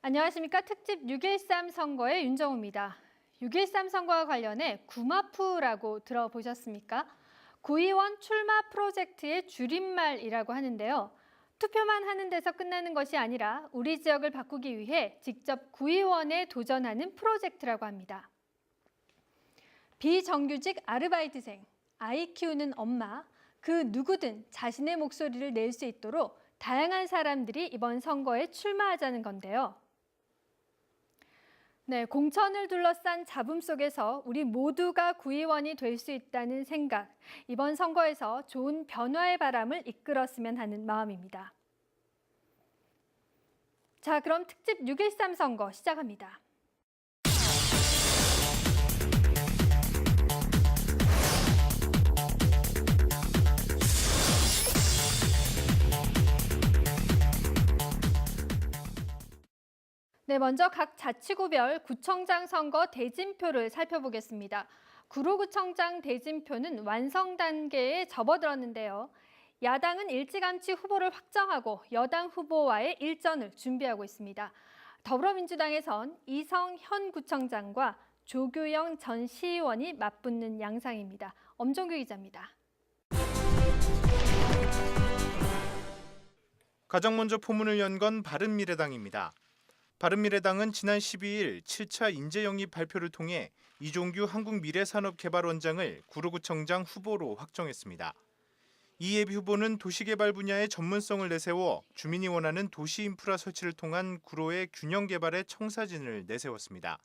안녕하십니까. 특집 6.13 선거의 윤정우입니다. 6.13 선거와 관련해 구마프라고 들어보셨습니까? 구의원 출마 프로젝트의 줄임말이라고 하는데요. 투표만 하는 데서 끝나는 것이 아니라 우리 지역을 바꾸기 위해 직접 구의원에 도전하는 프로젝트라고 합니다. 비정규직 아르바이트생, 아이 키우는 엄마, 그 누구든 자신의 목소리를 낼 수 있도록 다양한 사람들이 이번 선거에 출마하자는 건데요. 네, 공천을 둘러싼 잡음 속에서 우리 모두가 구의원이 될 수 있다는 생각, 이번 선거에서 좋은 변화의 바람을 이끌었으면 하는 마음입니다. 자, 그럼 특집 6.13 선거 시작합니다. 네, 먼저 각 자치구별 구청장 선거 대진표를 살펴보겠습니다. 구로구청장 대진표는 완성 단계에 접어들었는데요. 야당은 일찌감치 후보를 확정하고 여당 후보와의 일전을 준비하고 있습니다. 더불어민주당에선 이성현 구청장과 조규영 전 시의원이 맞붙는 양상입니다. 엄종규 기자입니다. 가장 먼저 포문을 연 건 바른미래당입니다. 바른미래당은 지난 12일 7차 인재영입 발표를 통해 이종규 한국미래산업개발원장을 구로구청장 후보로 확정했습니다. 이 예비 후보는 도시개발 분야의 전문성을 내세워 주민이 원하는 도시인프라 설치를 통한 구로의 균형 개발의 청사진을 내세웠습니다.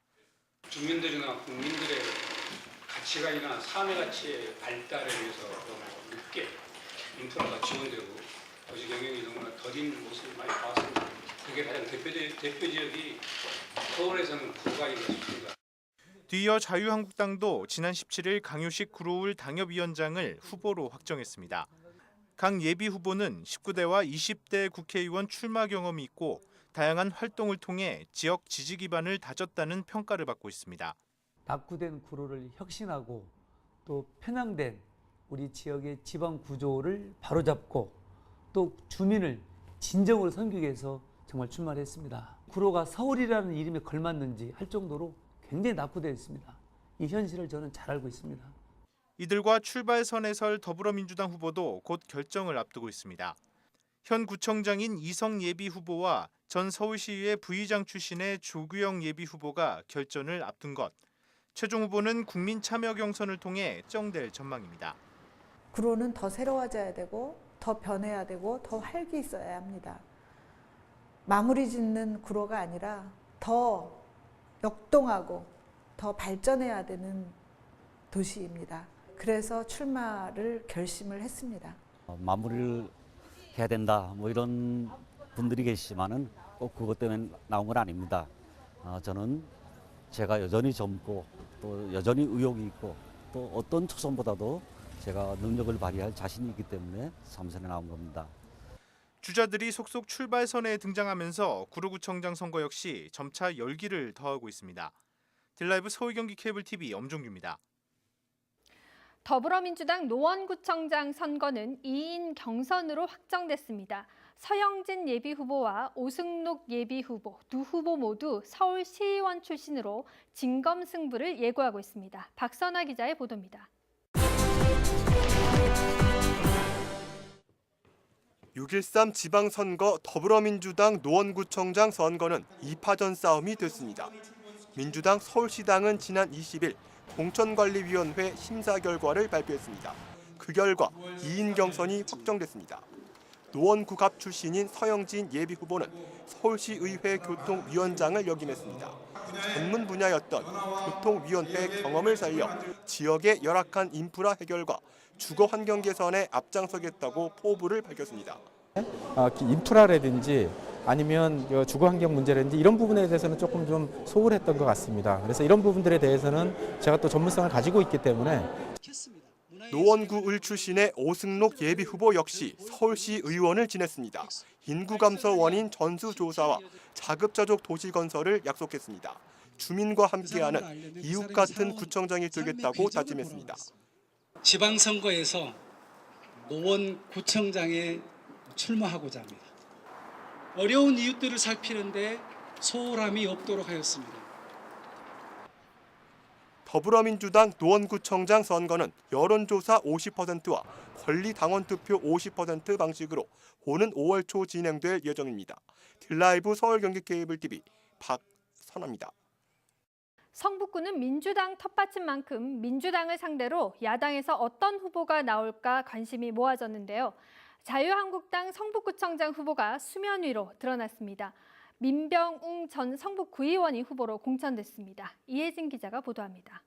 주민들이나 국민들의 가치관이나 삶의 가치의 발달에 위해서 너무 늦게 인프라가 지원되고 도시 경영이 너무나 더딘 모습을 많이 봤습니다. 그게 가장 대표 지역이 서울에서는 구가 이루어졌습니다. 뒤이어 자유한국당도 지난 17일 강효식 구로울 당협위원장을 후보로 확정했습니다. 각 예비 후보는 19대와 20대 국회의원 출마 경험이 있고 다양한 활동을 통해 지역 지지 기반을 다졌다는 평가를 받고 있습니다. 낙후된 구로를 혁신하고 또 편향된 우리 지역의 지방 구조를 바로잡고 또 주민을 진정으로 섬기기 위해서 정말 출마를 했습니다. 구로가 서울이라는 이름에 걸맞는지 할 정도로 굉장히 낙후되어 있습니다. 이 현실을 저는 잘 알고 있습니다. 이들과 출발선에 설 더불어민주당 후보도 곧 결정을 앞두고 있습니다. 현 구청장인 이성 예비 후보와 전 서울시의회 부의장 출신의 조규영 예비 후보가 결전을 앞둔 것. 최종 후보는 국민 참여 경선을 통해 정될 전망입니다. 구로는 더 새로워져야 되고 더 변해야 되고 더 활기 있어야 합니다. 마무리 짓는 구로가 아니라 더 역동하고 더 발전해야 되는 도시입니다. 그래서 출마를 결심을 했습니다. 마무리를 해야 된다 뭐 이런 분들이 계시지만은 꼭 그것 때문에 나온 건 아닙니다. 저는 제가 여전히 젊고 또 여전히 의욕이 있고 또 어떤 초선보다도 제가 능력을 발휘할 자신이 있기 때문에 삼선에 나온 겁니다. 주자들이 속속 출발선에 등장하면서 구로구청장 선거 역시 점차 열기를 더하고 있습니다. 딜라이브 서울경기 케이블TV 엄종규입니다. 더불어민주당 노원구청장 선거는 2인 경선으로 확정됐습니다. 서영진 예비후보와 오승록 예비후보, 두 후보 모두 서울시의원 출신으로 진검승부를 예고하고 있습니다. 박선아 기자의 보도입니다. 6.13 지방선거 더불어민주당 노원구청장 선거는 2파전 싸움이 됐습니다. 민주당 서울시당은 지난 20일 공천관리위원회 심사 결과를 발표했습니다. 그 결과 2인 경선이 확정됐습니다. 노원구갑 출신인 서영진 예비후보는 서울시의회 교통위원장을 역임했습니다. 전문 분야였던 교통위원회 경험을 살려 지역의 열악한 인프라 해결과 주거 환경 개선에 앞장서겠다고 포부를 밝혔습니다. 인프라라든지 아니면 주거 환경 문제라든지 이런 부분에 대해서는 조금 좀 소홀했던 것 같습니다. 그래서 이런 부분들에 대해서는 제가 또 전문성을 가지고 있기 때문에 노원구 을 출신의 오승록 예비 후보 역시 서울시 의원을 지냈습니다. 인구 감소 원인 전수조사와 자급자족 도시 건설을 약속했습니다. 주민과 함께하는 이웃 같은 구청장이 되겠다고 다짐했습니다. 지방선거에서 노원구청장에 출마하고자 합니다. 어려운 이웃들을 살피는데 소홀함이 없도록 하였습니다. 더불어민주당 노원구청장 선거는 여론조사 50%와 권리당원 투표 50% 방식으로 오는 5월 초 진행될 예정입니다. 딜라이브 서울 경기 케이블 TV 박선아입니다. 성북구는 민주당 텃밭인 만큼 민주당을 상대로 야당에서 어떤 후보가 나올까 관심이 모아졌는데요. 자유한국당 성북구청장 후보가 수면 위로 드러났습니다. 민병웅 전 성북구의원이 후보로 공천됐습니다. 이혜진 기자가 보도합니다.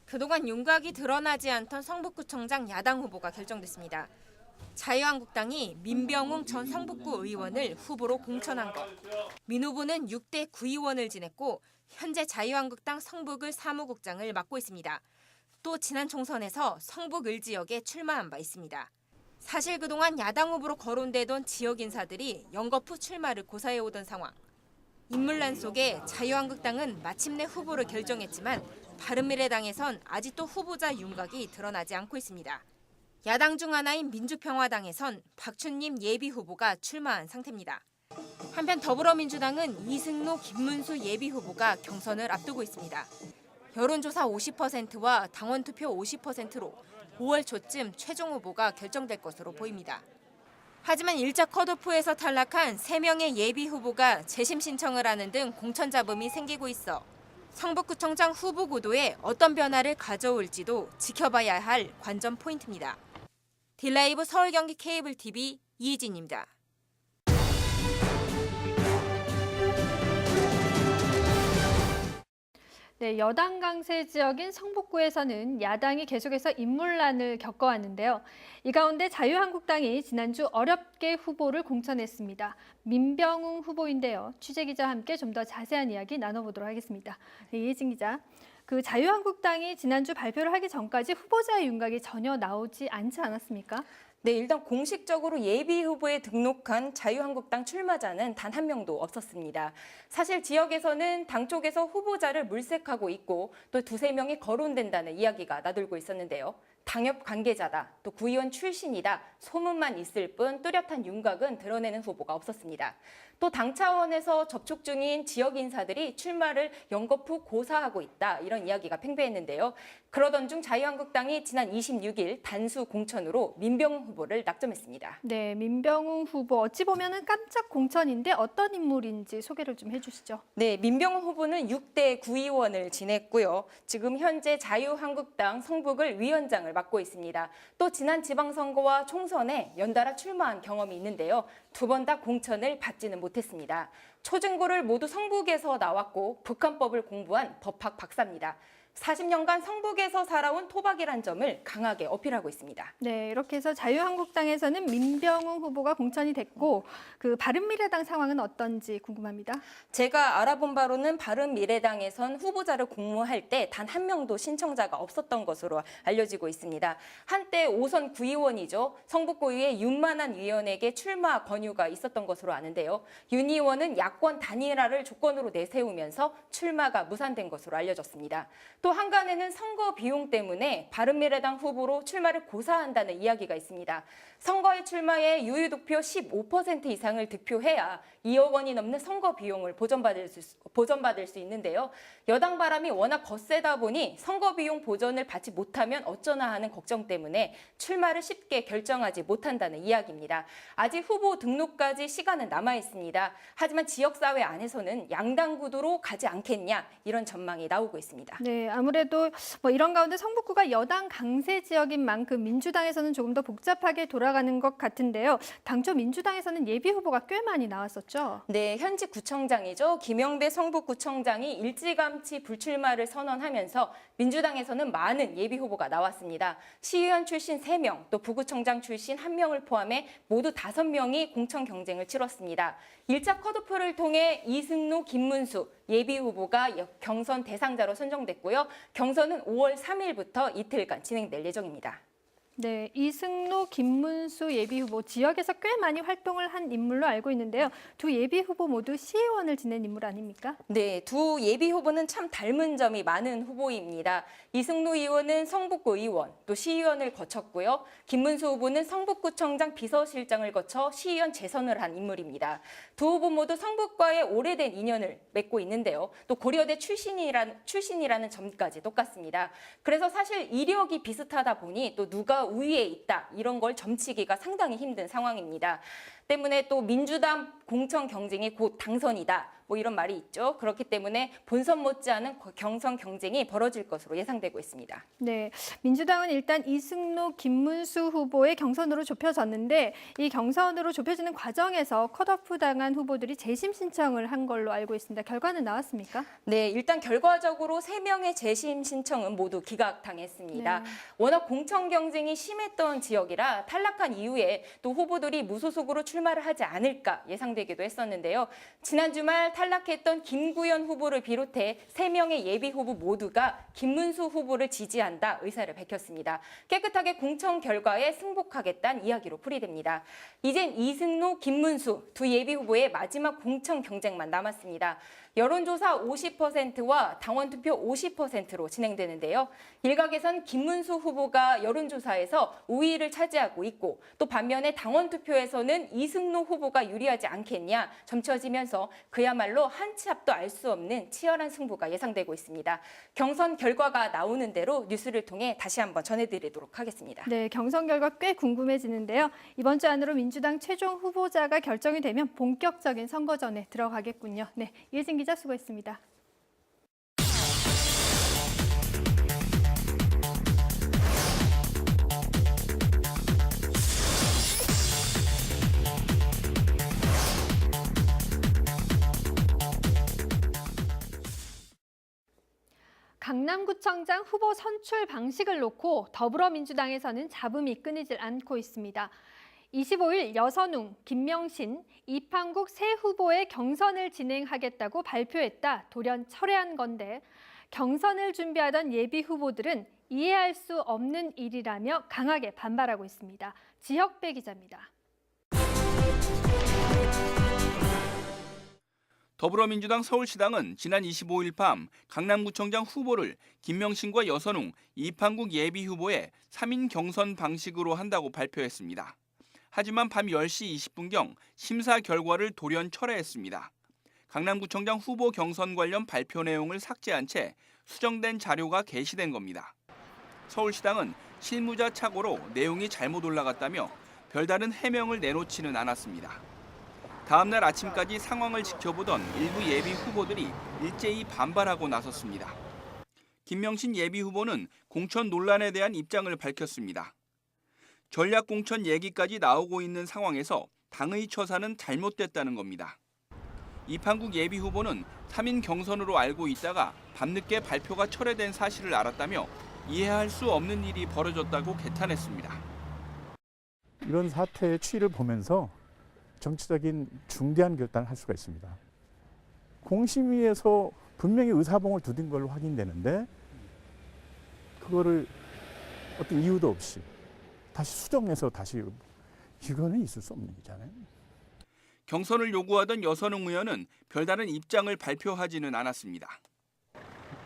그동안 윤곽이 드러나지 않던 성북구청장 야당 후보가 결정됐습니다. 자유한국당이 민병웅 전 성북구 의원을 후보로 공천한 것. 민 후보는 6대 구의원을 지냈고 현재 자유한국당 성북을 사무국장을 맡고 있습니다. 또 지난 총선에서 성북을 지역에 출마한 바 있습니다. 사실 그동안 야당 후보로 거론되던 지역 인사들이 연거푸 출마를 고사해오던 상황. 인물란 속에 자유한국당은 마침내 후보를 결정했지만 바른미래당에선 아직도 후보자 윤곽이 드러나지 않고 있습니다. 야당 중 하나인 민주평화당에선 박춘림 예비 후보가 출마한 상태입니다. 한편 더불어민주당은 이승록, 김문수 예비 후보가 경선을 앞두고 있습니다. 여론조사 50%와 당원투표 50%로 5월 초쯤 최종 후보가 결정될 것으로 보입니다. 하지만 1차 컷오프에서 탈락한 3명의 예비 후보가 재심 신청을 하는 등 공천 잡음이 생기고 있어 성북구청장 후보 구도에 어떤 변화를 가져올지도 지켜봐야 할 관전 포인트입니다. 딜라이브 서울 경기 케이블 TV 이희진입니다. 네, 여당 강세 지역인 성북구에서는 야당이 계속해서 인물난을 겪어왔는데요. 이 가운데 자유한국당이 지난주 어렵게 후보를 공천했습니다. 민병웅 후보인데요. 취재기자와 함께 좀 더 자세한 이야기 나눠보도록 하겠습니다. 네, 이혜진 기자. 그 자유한국당이 지난주 발표를 하기 전까지 후보자의 윤곽이 전혀 나오지 않지 않았습니까? 네, 일단 공식적으로 예비 후보에 등록한 자유한국당 출마자는 단 한 명도 없었습니다. 사실 지역에서는 당 쪽에서 후보자를 물색하고 있고 또 2-3명이 거론된다는 이야기가 나돌고 있었는데요. 당협 관계자다, 또 구의원 출신이다, 소문만 있을 뿐 뚜렷한 윤곽은 드러내는 후보가 없었습니다. 또 당 차원에서 접촉 중인 지역 인사들이 출마를 연거푸 고사하고 있다, 이런 이야기가 팽배했는데요. 그러던 중 자유한국당이 지난 26일 단수 공천으로 민병웅 후보를 낙점했습니다. 네, 민병웅 후보 어찌 보면은 깜짝 공천인데 어떤 인물인지 소개를 좀 해주시죠. 네, 민병웅 후보는 6대 구의원을 지냈고요. 지금 현재 자유한국당 성북을 위원장을 맡고 있습니다. 또 지난 지방선거와 총선에 연달아 출마한 경험이 있는데요. 2번 다 공천을 받지는 못했습니다. 초중고를 모두 성북에서 나왔고 북한법을 공부한 법학 박사입니다. 40년간 성북에서 살아온 토박이란 점을 강하게 어필하고 있습니다. 네, 이렇게 해서 자유한국당에서는 민병웅 후보가 공천이 됐고 그 바른미래당 상황은 어떤지 궁금합니다. 제가 알아본 바로는 바른미래당에선 후보자를 공모할 때 단 한 명도 신청자가 없었던 것으로 알려지고 있습니다. 한때 5선 구의원이죠. 성북구의회 윤만한 의원에게 출마 권유가 있었던 것으로 아는데요. 윤 의원은 야권 단일화를 조건으로 내세우면서 출마가 무산된 것으로 알려졌습니다. 또 한간에는 선거 비용 때문에 바른미래당 후보로 출마를 고사한다는 이야기가 있습니다. 선거에 출마해 유효득표 15% 이상을 득표해야 2억 원이 넘는 선거 비용을 보전받을 수 있는데요. 여당 바람이 워낙 거세다 보니 선거 비용 보전을 받지 못하면 어쩌나 하는 걱정 때문에 출마를 쉽게 결정하지 못한다는 이야기입니다. 아직 후보 등록까지 시간은 남아 있습니다. 하지만 지역사회 안에서는 양당 구도로 가지 않겠냐, 이런 전망이 나오고 있습니다. 네, 아무래도 이런 가운데 성북구가 여당 강세 지역인 만큼 민주당에서는 조금 더 복잡하게 돌아가는 것 같은데요. 당초 민주당에서는 예비 후보가 꽤 많이 나왔었죠. 네, 현직 구청장이죠. 김영배 성북구청장이 일찌감치 불출마를 선언하면서 민주당에서는 많은 예비 후보가 나왔습니다. 시의원 출신 3명, 또 부구청장 출신 1명을 포함해 모두 5명이 공천 경쟁을 치렀습니다. 1차 컷오프를 통해 이승록, 김문수 예비 후보가 경선 대상자로 선정됐고요. 경선은 5월 3일부터 이틀간 진행될 예정입니다. 네, 이승록, 김문수 예비후보 지역에서 꽤 많이 활동을 한 인물로 알고 있는데요. 두 예비후보 모두 시의원을 지낸 인물 아닙니까? 네, 두 예비 후보는 참 닮은 점이 많은 후보입니다. 이승록 의원은 성북구 의원, 또 시의원을 거쳤고요. 김문수 후보는 성북구청장 비서실장을 거쳐 시의원 재선을 한 인물입니다. 두 후보 모두 성북과의 오래된 인연을 맺고 있는데요. 또 고려대 출신이라는 점까지 똑같습니다. 그래서 사실 이력이 비슷하다 보니 또 누가 우위에 있다 이런 걸 점치기가 상당히 힘든 상황입니다. 때문에 또 민주당 공천 경쟁이 곧 당선이다. 뭐 이런 말이 있죠. 그렇기 때문에 본선 못지않은 경선 경쟁이 벌어질 것으로 예상되고 있습니다. 네, 민주당은 일단 이승록, 김문수 후보의 경선으로 좁혀졌는데 이 경선으로 좁혀지는 과정에서 컷오프 당한 후보들이 재심 신청을 한 걸로 알고 있습니다. 결과는 나왔습니까? 네, 일단 결과적으로 3명의 재심 신청은 모두 기각당했습니다. 네. 워낙 공천 경쟁이 심했던 지역이라 탈락한 이후에 또 후보들이 무소속으로 출마를 하지 않을까 예상되기도 했었는데요. 지난 주말 탈락했던 김구현 후보를 비롯해 3명의 예비 후보 모두가 김문수 후보를 지지한다 의사를 밝혔습니다. 깨끗하게 공천 결과에 승복하겠다는 이야기로 풀이됩니다. 이젠 이승록, 김문수 두 예비 후보의 마지막 공천 경쟁만 남았습니다. 여론조사 50%와 당원투표 50%로 진행되는데요. 일각에선 김문수 후보가 여론조사에서 우위를 차지하고 있고 또 반면에 당원투표에서는 이승록 후보가 유리하지 않겠냐 점쳐지면서 그야말로 한 치 앞도 알 수 없는 치열한 승부가 예상되고 있습니다. 경선 결과가 나오는 대로 뉴스를 통해 다시 한번 전해드리도록 하겠습니다. 네, 경선 결과 꽤 궁금해지는데요. 이번 주 안으로 민주당 최종 후보자가 결정이 되면 본격적인 선거전에 들어가겠군요. 네, 이혜진 기자 수고했습니다. 강남구청장 후보 선출 방식을 놓고 더불어민주당에서는 잡음이 끊이질 않고 있습니다. 25일 여선웅, 김명신, 이판국 세 후보의 경선을 진행하겠다고 발표했다 돌연 철회한 건데 경선을 준비하던 예비 후보들은 이해할 수 없는 일이라며 강하게 반발하고 있습니다. 지혁배 기자입니다. 더불어민주당 서울시당은 지난 25일 밤 강남구청장 후보를 김명신과 여선웅, 이판국 예비후보의 3인 경선 방식으로 한다고 발표했습니다. 하지만 밤 10시 20분경 심사 결과를 돌연 철회했습니다. 강남구청장 후보 경선 관련 발표 내용을 삭제한 채 수정된 자료가 게시된 겁니다. 서울시당은 실무자 착오로 내용이 잘못 올라갔다며 별다른 해명을 내놓지는 않았습니다. 다음 날 아침까지 상황을 지켜보던 일부 예비 후보들이 일제히 반발하고 나섰습니다. 김명신 예비 후보는 공천 논란에 대한 입장을 밝혔습니다. 전략 공천 얘기까지 나오고 있는 상황에서 당의 처사는 잘못됐다는 겁니다. 이판국 예비 후보는 3인 경선으로 알고 있다가 밤늦게 발표가 철회된 사실을 알았다며 이해할 수 없는 일이 벌어졌다고 개탄했습니다. 이런 사태의 추이를 보면서 정치적인 중대한 결단을 할 수가 있습니다. 공심위에서 분명히 의사봉을 두든 걸로 확인되는데 그거를 어떤 이유도 없이 다시 수정해서 다시 이거는 있을 수 없는 거잖아요. 경선을 요구하던 여선웅 의원은 별다른 입장을 발표하지는 않았습니다.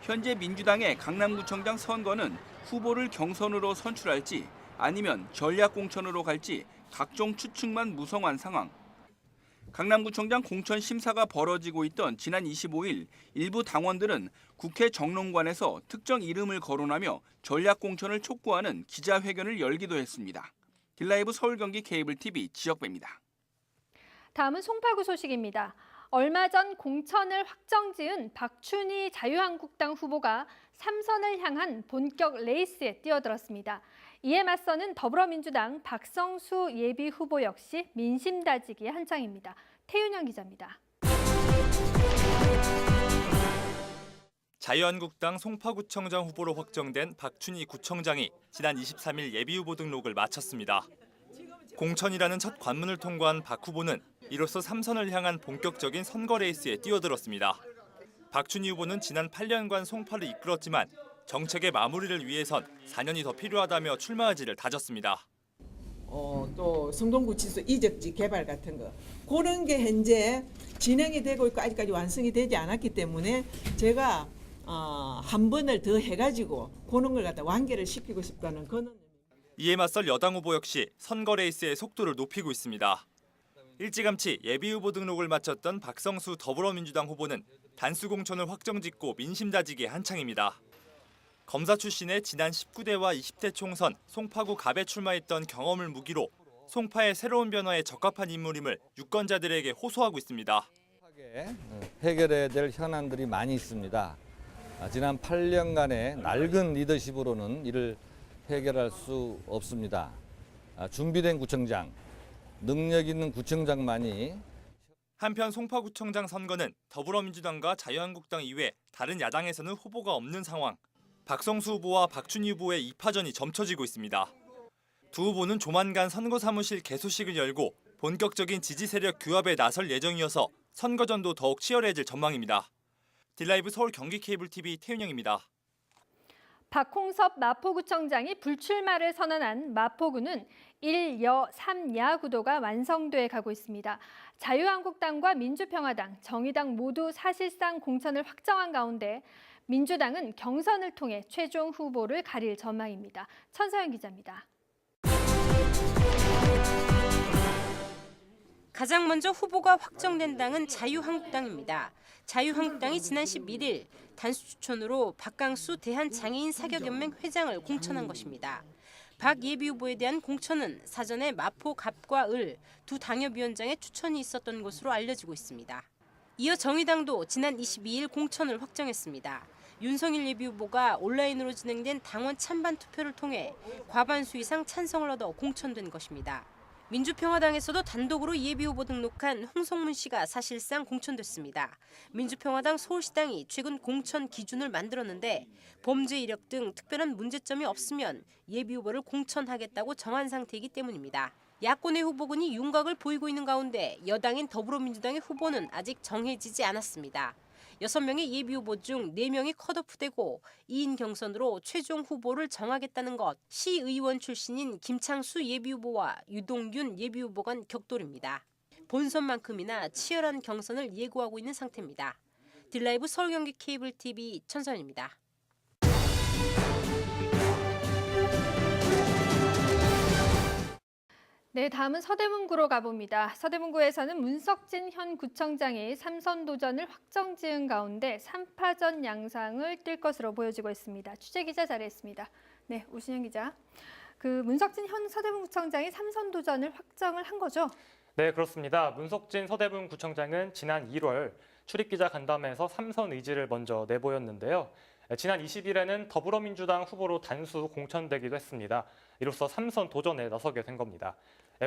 현재 민주당의 강남구청장 선거는 후보를 경선으로 선출할지 아니면 전략공천으로 갈지 각종 추측만 무성한 상황. 강남구청장 공천 심사가 벌어지고 있던 지난 25일 일부 당원들은 국회 정론관에서 특정 이름을 거론하며 전략공천을 촉구하는 기자회견을 열기도 했습니다. 딜라이브 서울 경기 케이블 TV 지역배입니다. 다음은 송파구 소식입니다. 얼마 전 공천을 확정지은 박춘희 자유한국당 후보가 3선을 향한 본격 레이스에 뛰어들었습니다. 이에 맞서는 더불어민주당 박성수 예비 후보 역시 민심 다지기에 한창입니다. 태윤영 기자입니다. 자유한국당 송파구청장 후보로 확정된 박춘희 구청장이 지난 23일 예비후보 등록을 마쳤습니다. 공천이라는 첫 관문을 통과한 박 후보는 이로써 3선을 향한 본격적인 선거 레이스에 뛰어들었습니다. 박춘희 후보는 지난 8년간 송파를 이끌었지만 정책의 마무리를 위해선 4년이 더 필요하다며 출마 의지를 다졌습니다. 또 성동구치소 이적지 개발 같은 거 그런 게 현재 진행이 되고 있고 아직까지 완성이 되지 않았기 때문에 제가 한 번을 더 해가지고 그런 걸 갖다 완결을 시키고 싶다는 그런. 이에 맞설 여당 후보 역시 선거 레이스의 속도를 높이고 있습니다. 일찌감치 예비후보 등록을 마쳤던 박성수 더불어민주당 후보는 단수 공천을 확정짓고 민심 다지기에 한창입니다. 검사 출신의 지난 19대와 20대 총선 송파구 갑에 출마했던 경험을 무기로 송파의 새로운 변화에 적합한 인물임을 유권자들에게 호소하고 있습니다. 해결해야 될 현안들이 많이 있습니다. 지난 8년간의 낡은 리더십으로는 이를 해결할 수 없습니다. 준비된 구청장, 능력 있는 구청장만이. 한편 송파구청장 선거는 더불어민주당과 자유한국당 이외 다른 야당에서는 후보가 없는 상황. 박성수 후보와 박춘희 후보의 2파전이 점쳐지고 있습니다. 두 후보는 조만간 선거 사무실 개소식을 열고 본격적인 지지 세력 규합에 나설 예정이어서 선거전도 더욱 치열해질 전망입니다. 딜라이브 서울 경기 케이블 TV 태윤영입니다. 박홍섭 마포구청장이 불출마를 선언한 마포구는 1여 3야 구도가 완성돼 가고 있습니다. 자유한국당과 민주평화당, 정의당 모두 사실상 공천을 확정한 가운데 민주당은 경선을 통해 최종 후보를 가릴 전망입니다. 천서영 기자입니다. 가장 먼저 후보가 확정된 당은 자유한국당입니다. 자유한국당이 지난 11일 단수 추천으로 박강수 대한장애인 사격연맹 회장을 공천한 것입니다. 박 예비후보에 대한 공천은 사전에 마포 갑과 을 두 당협위원장의 추천이 있었던 것으로 알려지고 있습니다. 이어 정의당도 지난 22일 공천을 확정했습니다. 윤석열 예비후보가 온라인으로 진행된 당원 찬반 투표를 통해 과반수 이상 찬성을 얻어 공천된 것입니다. 민주평화당에서도 단독으로 예비후보 등록한 홍성문 씨가 사실상 공천됐습니다. 민주평화당 서울시당이 최근 공천 기준을 만들었는데 범죄 이력 등 특별한 문제점이 없으면 예비후보를 공천하겠다고 정한 상태이기 때문입니다. 야권의 후보군이 윤곽을 보이고 있는 가운데 여당인 더불어민주당의 후보는 아직 정해지지 않았습니다. 6명의 예비후보 중 4명이 컷오프되고 2인 경선으로 최종 후보를 정하겠다는 것. 시의원 출신인 김창수 예비후보와 유동균 예비후보 간 격돌입니다. 본선만큼이나 치열한 경선을 예고하고 있는 상태입니다. 딜라이브 서울 경기 케이블 TV 천선입니다. 네, 다음은 서대문구로 가봅니다. 서대문구에서는 문석진 현 구청장이 3선 도전을 확정지은 가운데 3파전 양상을 띌 것으로 보여지고 있습니다. 취재기자 자리했습니다. 네, 오신영 기자. 문석진 현 서대문구청장이 3선 도전을 확정을 한 거죠? 네, 그렇습니다. 문석진 서대문구청장은 지난 1월 출입기자 간담회에서 3선 의지를 먼저 내보였는데요. 지난 20일에는 더불어민주당 후보로 단수 공천되기도 했습니다. 이로써 3선 도전에 나서게 된 겁니다.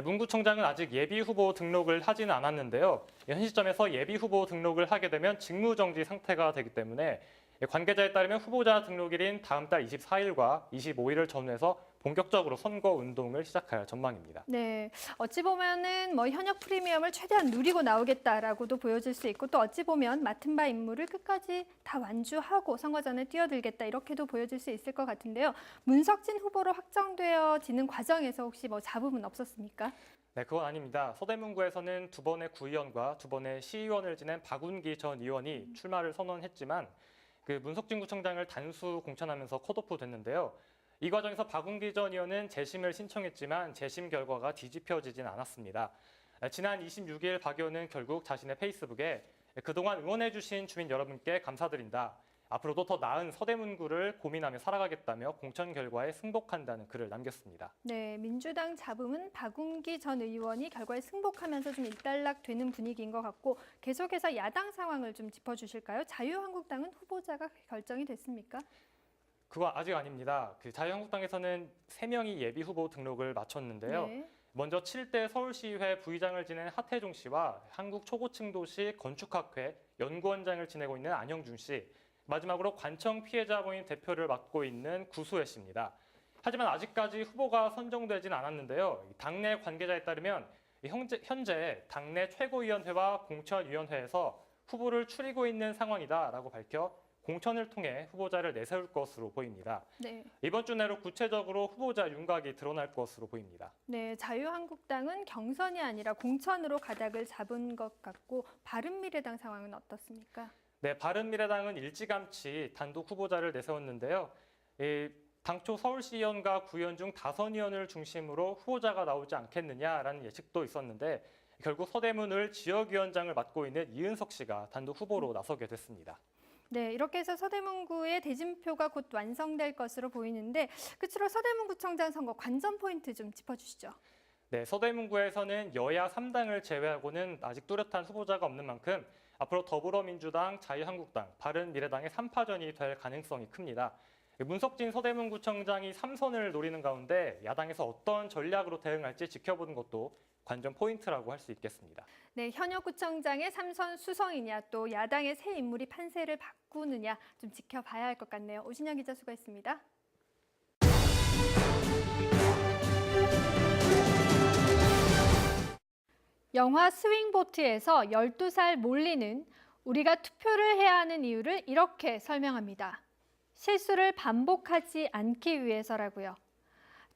문 구청장은 아직 예비후보 등록을 하지는 않았는데요. 현 시점에서 예비후보 등록을 하게 되면 직무정지 상태가 되기 때문에 관계자에 따르면 후보자 등록일인 다음 달 24일과 25일을 전후해서 본격적으로 선거 운동을 시작할 전망입니다. 네, 어찌 보면은 현역 프리미엄을 최대한 누리고 나오겠다라고도 보여질 수 있고 또 어찌 보면 맡은 바 임무를 끝까지 다 완주하고 선거전에 뛰어들겠다 이렇게도 보여질 수 있을 것 같은데요. 문석진 후보로 확정되어지는 과정에서 혹시 잡음은 없었습니까? 네, 그건 아닙니다. 서대문구에서는 2번의 구의원과 2번의 시의원을 지낸 박운기 전 의원이 출마를 선언했지만 문석진 구청장을 단수 공천하면서 컷오프 됐는데요. 이 과정에서 박운기 전 의원은 재심을 신청했지만 재심 결과가 뒤집혀지진 않았습니다. 지난 26일 박 의원은 결국 자신의 페이스북에 그동안 응원해주신 주민 여러분께 감사드린다. 앞으로도 더 나은 서대문구를 고민하며 살아가겠다며 공천 결과에 승복한다는 글을 남겼습니다. 네, 민주당 잡음은 박운기 전 의원이 결과에 승복하면서 좀 일단락되는 분위기인 것 같고 계속해서 야당 상황을 좀 짚어주실까요? 자유한국당은 후보자가 결정이 됐습니까? 그거 아직 아닙니다. 자유한국당에서는 3명이 예비 후보 등록을 마쳤는데요. 네. 먼저 7대 서울시의회 부의장을 지낸 하태종 씨와 한국초고층도시 건축학회 연구원장을 지내고 있는 안영준 씨, 마지막으로 관청 피해자 모임 대표를 맡고 있는 구수혜 씨입니다. 하지만 아직까지 후보가 선정되진 않았는데요. 당내 관계자에 따르면 현재 당내 최고위원회와 공천위원회에서 후보를 추리고 있는 상황이다라고 밝혀 공천을 통해 후보자를 내세울 것으로 보입니다. 네. 이번 주 내로 구체적으로 후보자 윤곽이 드러날 것으로 보입니다. 네, 자유한국당은 경선이 아니라 공천으로 가닥을 잡은 것 같고 바른미래당 상황은 어떻습니까? 네, 바른미래당은 일찌감치 단독 후보자를 내세웠는데요. 당초 서울시의원과 구의원 중 다선 의원을 중심으로 후보자가 나오지 않겠느냐라는 예측도 있었는데 결국 서대문을 지역위원장을 맡고 있는 이은석 씨가 단독 후보로 나서게 됐습니다. 네, 이렇게 해서 서대문구의 대진표가 곧 완성될 것으로 보이는데 끝으로 서대문구청장 선거 관전 포인트 좀 짚어주시죠. 네, 서대문구에서는 여야 3당을 제외하고는 아직 뚜렷한 후보자가 없는 만큼 앞으로 더불어민주당, 자유한국당, 바른미래당의 3파전이 될 가능성이 큽니다. 문석진 서대문구청장이 3선을 노리는 가운데 야당에서 어떤 전략으로 대응할지 지켜보는 것도 관전 포인트라고 할 수 있겠습니다. 네, 현역 구청장의 3선 수성이냐 또 야당의 새 인물이 판세를 바꾸느냐 좀 지켜봐야 할 것 같네요. 오신영 기자 수고했습니다. 영화 스윙보트에서 12살 몰리는 우리가 투표를 해야 하는 이유를 이렇게 설명합니다. 실수를 반복하지 않기 위해서라고요.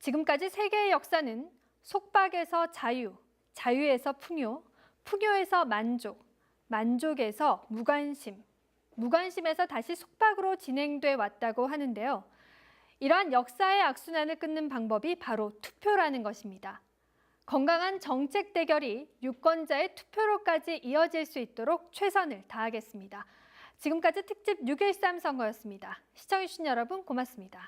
지금까지 세계의 역사는 속박에서 자유, 자유에서 풍요, 풍요에서 만족, 만족에서 무관심, 무관심에서 다시 속박으로 진행돼 왔다고 하는데요. 이러한 역사의 악순환을 끊는 방법이 바로 투표라는 것입니다. 건강한 정책 대결이 유권자의 투표로까지 이어질 수 있도록 최선을 다하겠습니다. 지금까지 특집 6.13 선거였습니다. 시청해주신 여러분 고맙습니다.